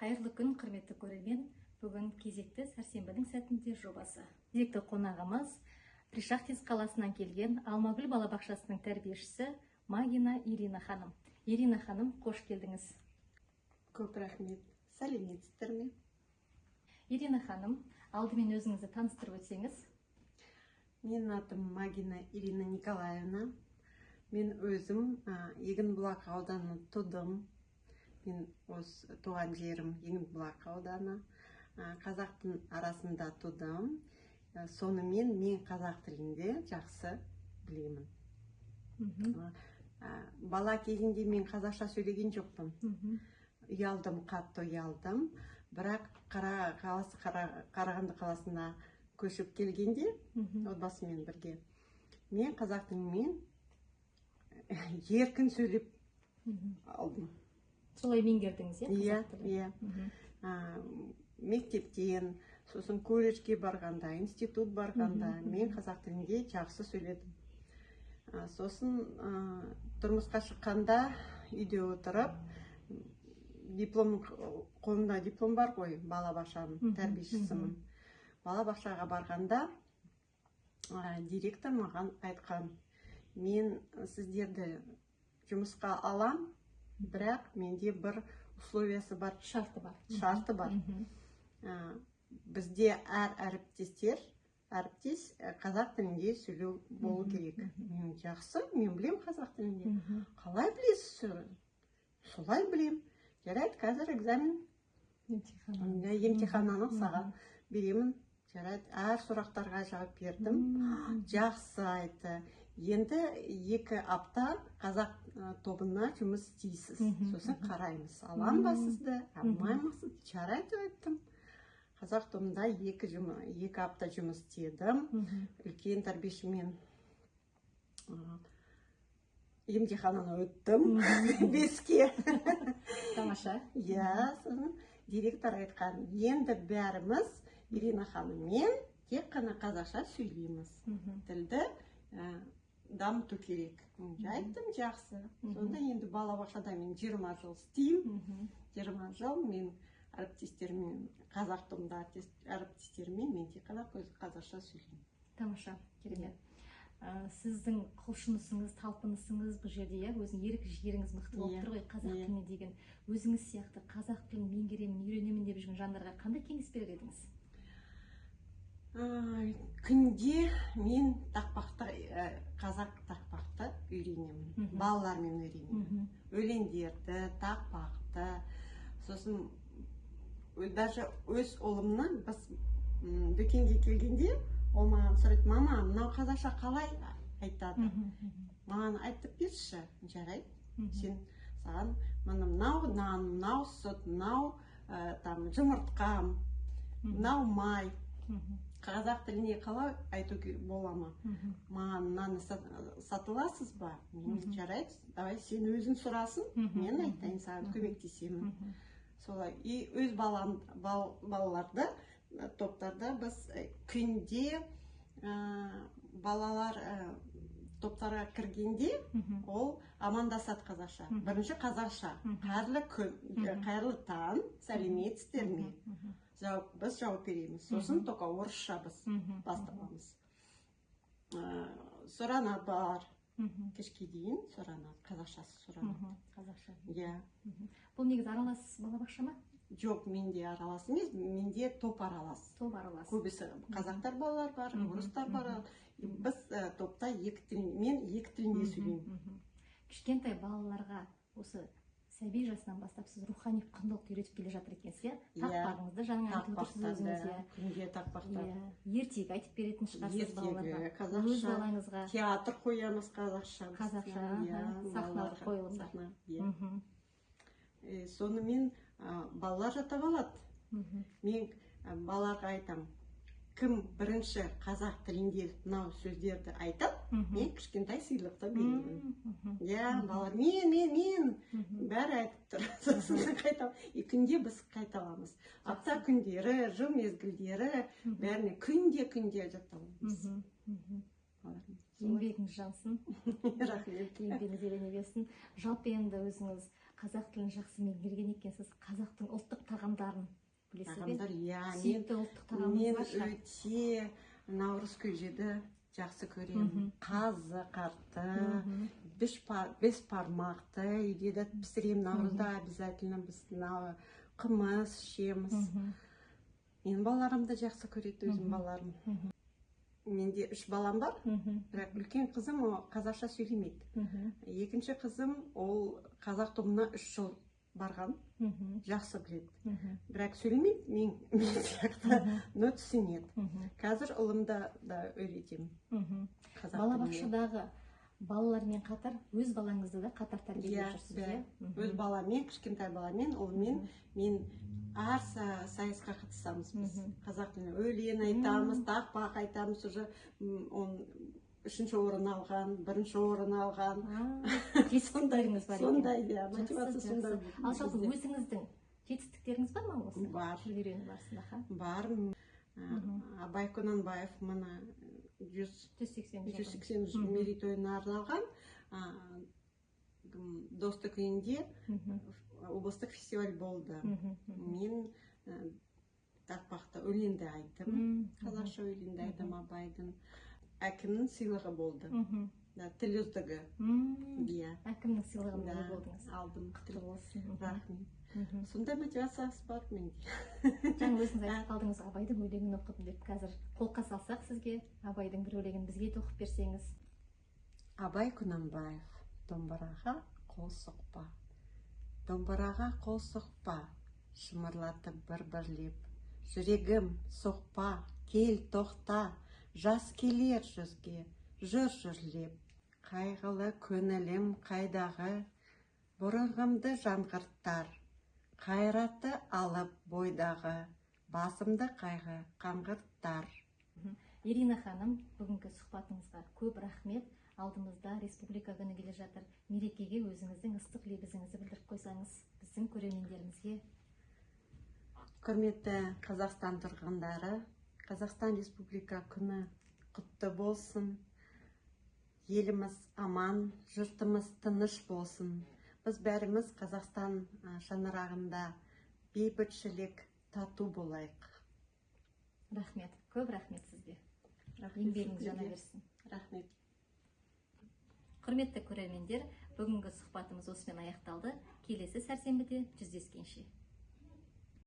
Қайырлы күн, құрметті көрермен. Бүгін кезекті сәрсенбінің сәтінде жобасы. Кезекті қонағымыз Пришахтинск қаласынан келген Алмагүл балабақшасының тәрбиешісі Магина Ирина ханым. Ирина ханым, қош келдіңіз. Көп рахмет. Сәлеметсіздер ме? Ирина ханым, алдымен өзіңізді таныстырып өтсеңіз. Менің атым Магина Ирина Николаевна. Мен өзім Егінбұлақ ауданы тудым. Мен осы туған жерім Егінбұлақ ауданы. Қазақтың арасында тудым. Сонымен мен қазақ тілінде жақсы білемін. Бала кезінде мен қазақша сөйлеген жоқпын. Ұялдым, қатты ұялдым. Бірақ Қарағанды қаласына көшіп келгенде, отбасымен бірге, мен қазақ тілімен еркін сөйлеп алдым. Солай меңгердіңіз, иә? Иә. Мектептен, сосын колледжге барғанда, институт барғанда мен қазақ тілінде жақсы сөйледім. Сосын тұрмысқа шыққанда үйде отырып, қолымда диплом бар ғой, балабақшаның тәрбиешісімін. Балабақшаға барғанда директор маған айтқан: мен сіздерді жұмысқа алам, бірақ менде бір условиясы бар, шарты бар. Бізде әр әріптес қазақ тілінде сөйлеу болу керек. Мен жақсы, мен білем қазақ тілінде. Қалай білесіз? Солай білем. Жарайды, қазір экзамен, емтихананы саған беремін. Жарайды, әр сұрақтарға жауап бердім. Жақсы айтты. Енді 2 апта қазақ тобына жұмыс істейсіз. Сосын қараймыз. Алам ба сізді, алмаймын сізді? Жарайды, айттым. Қазақ тобында 2 апта жұмыс істедім. Үлкен тәрбиешімен емтиханын өттім. 5-ке. Тамаша. Иә, сосын директор айтқан: енді бәріміз Ирина ханыммен тек қана қазақша сөйлейміз. Тілді дамыту керек. Айттым, жақсы. Сонда енді балабақшада мен 20 жыл істеймін. 20 жыл мен әріптестермен, қазақ тобында әріптестермен мен тек қана қазақша сөйлеймін. Тамаша, керемет. Сіздің құлшынысыңыз, талпынысыңыз бұл жерде, өзің ерік жігеріңіз мықты болып тұр ғой, қазақ тіліне деген. Өзіңіз сияқты қазақ тілін меңгеремін, үйренемін деп жүрген жандарға қандай кеңес берер едіңіз? Күнде мен қазақ тақпақты үйренемін, балалармен үйренемін. Өлеңдерді, тақпақты. Сосын даже өз ұлымнан біз дүкенге келгенде, ол маған сұрайды: мама, мынау қазақша қалай айтады? Маған айтып берші. Жарайды, саған мынау нан, мынау сүт, мынау жұмыртқа, мынау май. Қазақ тіліне қалай айтуға бола ма? Маған мынаны сатыласыз ба? Жарайды, давай сен өзің сұрасын, мен айтайын, саған көмектесемін. Солай, и өз балаларды топтарда біз күнде балалар топтарға кіргенде ол амандасады қазақша. Бірінші қазақша: қайырлы таң, сәлеметсіздер ме? Біз жауап береміз. Сосын тоқа орысша біз бастамамыз. Сұранат бар. Кешке дейін сұранат, қазақшасы сұранат. Қазақша. Иә. Бұл негізі аралас балабақша ма? Жоқ, менде аралас емес, менде топ аралас. Көбісі қазақтар балалар бар, орыстар бар. Біз топта мен 2 тілінде сөйлеймін. Кішкентай балаларға осы сәби жасынан бастап сіз рухани құндылықты үйретіп келе жатыр екенсіз, тақпағыңызды жаңа айтып отырсыз өзіңіз. Күнде тақпақтар. Ертегі айтып беретін шығарсыз балаларға. Ертегі, қазақша. Балаңызға Театр қоямыз қазақша. Сахналық қойылымдар. Сонымен балалар жатап алады. Мен балаларға айтам: кім бірінші қазақ тілінде мынау сөздерді айтып, мен кішкентай сыйлықты беремін. Иә, балалар мен бәрі айтып тұр. Сосын қайтам. Күнде біз қайталамыз. Апта күндері, жыл мезгілдері бәріне күнде жатамыз. Еңбегіңіз жансын. Рахмет. Еңбегіңіз елене берсін. Жалпы енді өзіңіз қазақ тілін жақсы меңгерген екенсіз. Қазақтың ұлттық тағамдарын білесіз бе? Тағамдар, иә. Сүйікті ұлттық тағамыңыз бар шығар? Мен өте наурыз көжеді жақсы көремін. Қазы қарты, бес пармақты үйде де пісіремін. Наурызда обязательно біз қымыз ішеміз. Менің балаларым да жақсы көреді, өзім балаларым. Менде 3 балам бар, бірақ үлкен қызым қазақша сөйлемейді. Екінші қызым ол қазақ тобына 3 жыл барған, жақсы біледі. Бірақ сөйлемейді, мен сияқты, но түсінеді. Қазір ұлымда да үйретемін. Балабақшадағы балалармен қатар өз балаңызды да қатар тәрбиелеп жүрсіз, иә? Өз баламен, кішкентай баламен, ұлмен мен әр сайысқа қатысамыз біз. Қазақ тіліне өлең айтамыз, тақпақ айтамыз, уже 3-ші орын алған, 1-ші орын алған. Жетістіктеріңіз бар екен. Сондай, иә, мотивация сондай. Ал жалпы өзіңіздің жетістіктеріңіз бар ма осы? Бар. Үйрену барысында. Бар. Абай Құнанбаев мына 180 мерейтойына арналған Достық үйінде облыстық фестиваль болды. Мен тақпақты өлеңді айттым, қазақша өлеңді айттым Абайдың. Әкімнің сыйлығы болды. Тіл үздігі. Әкімнің сыйлығын болдыңыз. Алдым. Құтты болсын. Рахмет. Сондай мотивациясы бар менде. Жаңа өзіңіз айтып қалдыңыз, Абайдың өлеңін оқыдым деп. Қазір қолқа салсақ сізге Абайдың бір өлеңін бізге де оқып берсеңіз. Абай Құнанбаев. Домбыраға қол соқпа. Домбыраға қол соқпа. Шымырлатып бір-бірлеп. Жүрегім соқпа, кел тоқта. Жас келер жүзге, жүрлеп. Қайғылы көңілім қайдағы. Бұрынғымды жаңғырттар. Қайраты алып бойдағы. Басымды қайғы қаңғырттар. Ирина ханым, бүгінгі сұхбатыңызға көп рахмет. Алдымызда республика күні келе жатыр. Мерекеге өзіңіздің ыстық лебізіңізді білдіріп қойсаңыз, біздің көрермендерімізге. Құрметті Қазақстан тұрғындары, Қазақстан Республика күні құтты болсын. Еліміз аман, жұртымыз тыныш болсын. Біз бәріміз Қазақстан шаңырағында бейбітшілік, тату болайық. Рахмет, көп рахмет сізге. Еңбегіңіз жана берсін. Рахмет. Құрметті көрермендер, бүгінгі сұхбатымыз осымен аяқталды. Келесі сәрсенбіде жүздескенше.